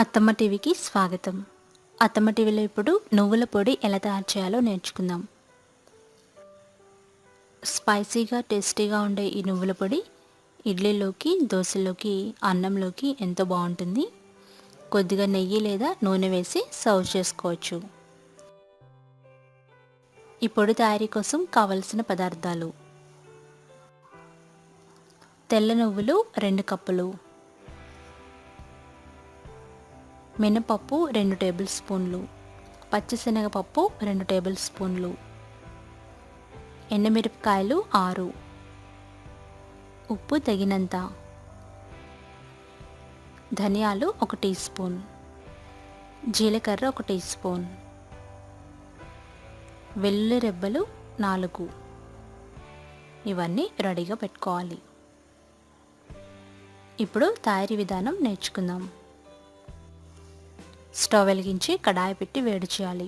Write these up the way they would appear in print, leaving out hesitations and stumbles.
అత్తమ్మ టీవీకి స్వాగతం. అత్తమ్మ టీవీలో ఇప్పుడు నువ్వుల పొడి ఎలా తయారు చేయాలో నేర్చుకుందాం. స్పైసీగా టేస్టీగా ఉండే ఈ నువ్వుల పొడి ఇడ్లీలోకి, దోశలోకి, అన్నంలోకి ఎంతో బాగుంటుంది. కొద్దిగా నెయ్యి లేదా నూనె వేసి సర్వ్ చేసుకోవచ్చు. ఈ పొడి తయారీ కోసం కావలసిన పదార్థాలు: తెల్ల నువ్వులు 2 కప్పులు, మినపప్పు 2 టేబుల్ స్పూన్లు, పచ్చిశనగపప్పు 2 టేబుల్ స్పూన్లు, ఎండుమిరపకాయలు 6, ఉప్పు తగినంత, ధనియాలు 1 టీ స్పూన్, జీలకర్ర 1 టీ స్పూన్, వెల్లుల్లి రెబ్బలు 4. ఇవన్నీ రెడీగా పెట్టుకోవాలి. ఇప్పుడు తయారీ విధానం నేర్చుకుందాం. స్టవ్ వెలిగించి కడాయి పెట్టి వేడి చేయాలి.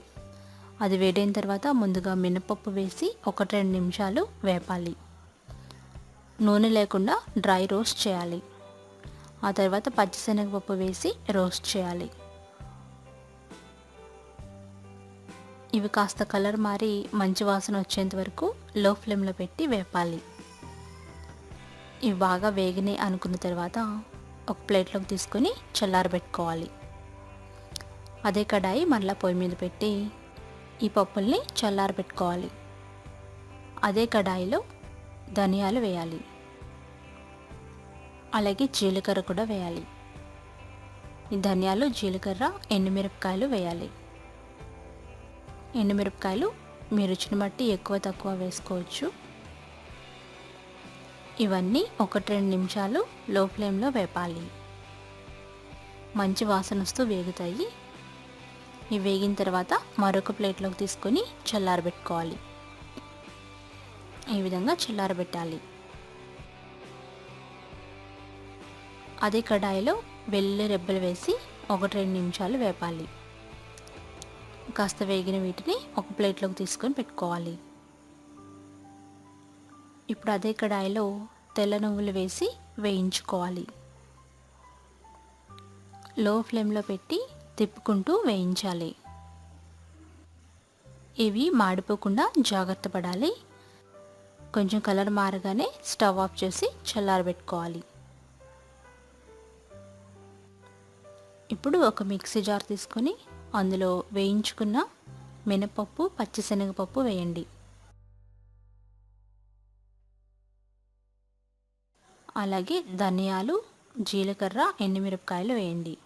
అది వేడైన తర్వాత ముందుగా మినపప్పు వేసి 1-2 నిమిషాలు వేపాలి. నూనె లేకుండా డ్రై రోస్ట్ చేయాలి. ఆ తర్వాత పచ్చిశనగపప్పు వేసి రోస్ట్ చేయాలి. ఇవి కాస్త కలర్ మారి మంచి వాసన వచ్చేంత వరకు లో ఫ్లేమ్లో పెట్టి వేపాలి. ఇవి బాగా వేగినాయి అనుకున్న తర్వాత ఒక ప్లేట్లోకి తీసుకొని చల్లారబెట్టుకోవాలి. అదే కడాయి మళ్ళీ పొయ్యి మీద పెట్టి ఈ పప్పుల్ని చల్లారబెట్టుకోవాలి. అదే కడాయిలో ధనియాలు వేయాలి. అలాగే జీలకర్ర కూడా వేయాలి. ఈ ధనియాలు, జీలకర్ర, ఎండుమిరపకాయలు వేయాలి. ఎండుమిరపకాయలు మీ రుచిని బట్టి ఎక్కువ తక్కువ వేసుకోవచ్చు. ఇవన్నీ 1-2 నిమిషాలు లో ఫ్లేమ్లో వేపాలి. మంచి వాసన వస్తూ వేగుతాయి. ఇవి వేగిన తర్వాత మరొక ప్లేట్లోకి తీసుకొని చల్లారబెట్టుకోవాలి. ఈ విధంగా చల్లారబెట్టాలి. అదే కడాయిలో వెల్లుల్లి రెబ్బలు వేసి 1-2 నిమిషాలు వేపాలి. కాస్త వేగిన వీటిని ఒక ప్లేట్లోకి తీసుకొని పెట్టుకోవాలి. ఇప్పుడు అదే కడాయిలో తెల్ల నువ్వులు వేసి వేయించుకోవాలి. లో ఫ్లేమ్లో పెట్టి తిప్పుకుంటూ వేయించాలి. ఇవి మాడిపోకుండా జాగ్రత్త పడాలి. కొంచెం కలర్ మారగానే స్టవ్ ఆఫ్ చేసి చల్లారబెట్టుకోవాలి. ఇప్పుడు ఒక మిక్సీ జార్ తీసుకొని అందులో వేయించుకున్న మినపప్పు, పచ్చిశనగపప్పు వేయండి. అలాగే ధనియాలు, జీలకర్ర, ఎండుమిరపకాయలు వేయండి.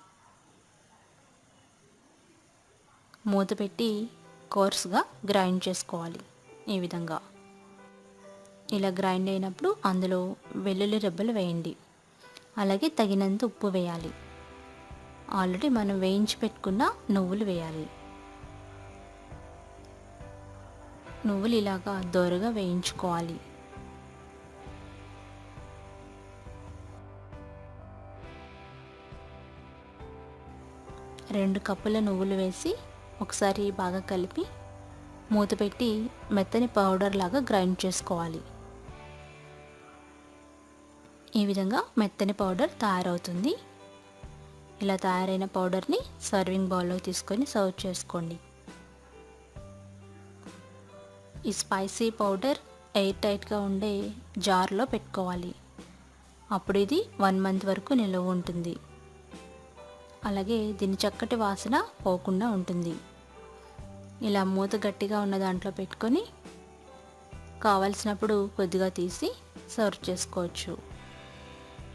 మూత పెట్టి కోర్స్గా గ్రైండ్ చేసుకోవాలి. ఈ విధంగా ఇలా గ్రైండ్ అయినప్పుడు అందులో వెల్లుల్లి రెబ్బలు వేయండి. అలాగే తగినంత ఉప్పు వేయాలి. ఆల్రెడీ మనం వేయించి పెట్టుకున్న నువ్వులు వేయాలి. నువ్వులు ఇలాగా దోరగా వేయించుకోవాలి. రెండు కప్పుల నువ్వులు వేసి ఒకసారి బాగా కలిపి మూత పెట్టి మెత్తని పౌడర్ లాగా గ్రైండ్ చేసుకోవాలి. ఈ విధంగా మెత్తని పౌడర్ తయారవుతుంది. ఇలా తయారైన పౌడర్ని సర్వింగ్ బౌల్లో తీసుకొని సర్వ్ చేసుకోండి. ఈ స్పైసీ పౌడర్ ఎయిర్ టైట్గా ఉండే జార్లో పెట్టుకోవాలి. అప్పుడు ఇది 1 మంత్ వరకు నిల్వ ఉంటుంది. అలాగే దీని చక్కటి వాసన పోకుండా ఉంటుంది. ఇలా మూత గట్టిగా ఉన్న దాంట్లో పెట్టుకొని కావలసినప్పుడు కొద్దిగా తీసి సర్వ్ చేసుకోవచ్చు.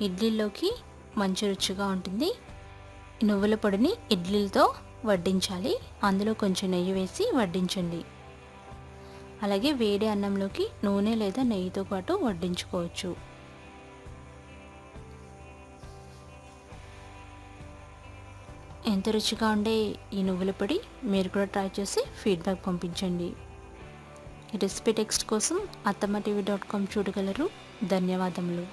ఇడ్లీలోకి మంచి రుచిగా ఉంటుంది. నువ్వుల పొడిని ఇడ్లీలతో వడ్డించాలి. అందులో కొంచెం నెయ్యి వేసి వడ్డించండి. అలాగే వేడి అన్నంలోకి నూనె లేదా నెయ్యితో పాటు వడ్డించుకోవచ్చు. ఎంత రుచిగా ఉండే ఈ నువ్వుల పొడి మీరు కూడా ట్రై చేసి ఫీడ్బ్యాక్ పంపించండి. ఈ రెసిపీ టెక్స్ట్ కోసం attamaTV.com చూడగలరు. ధన్యవాదములు.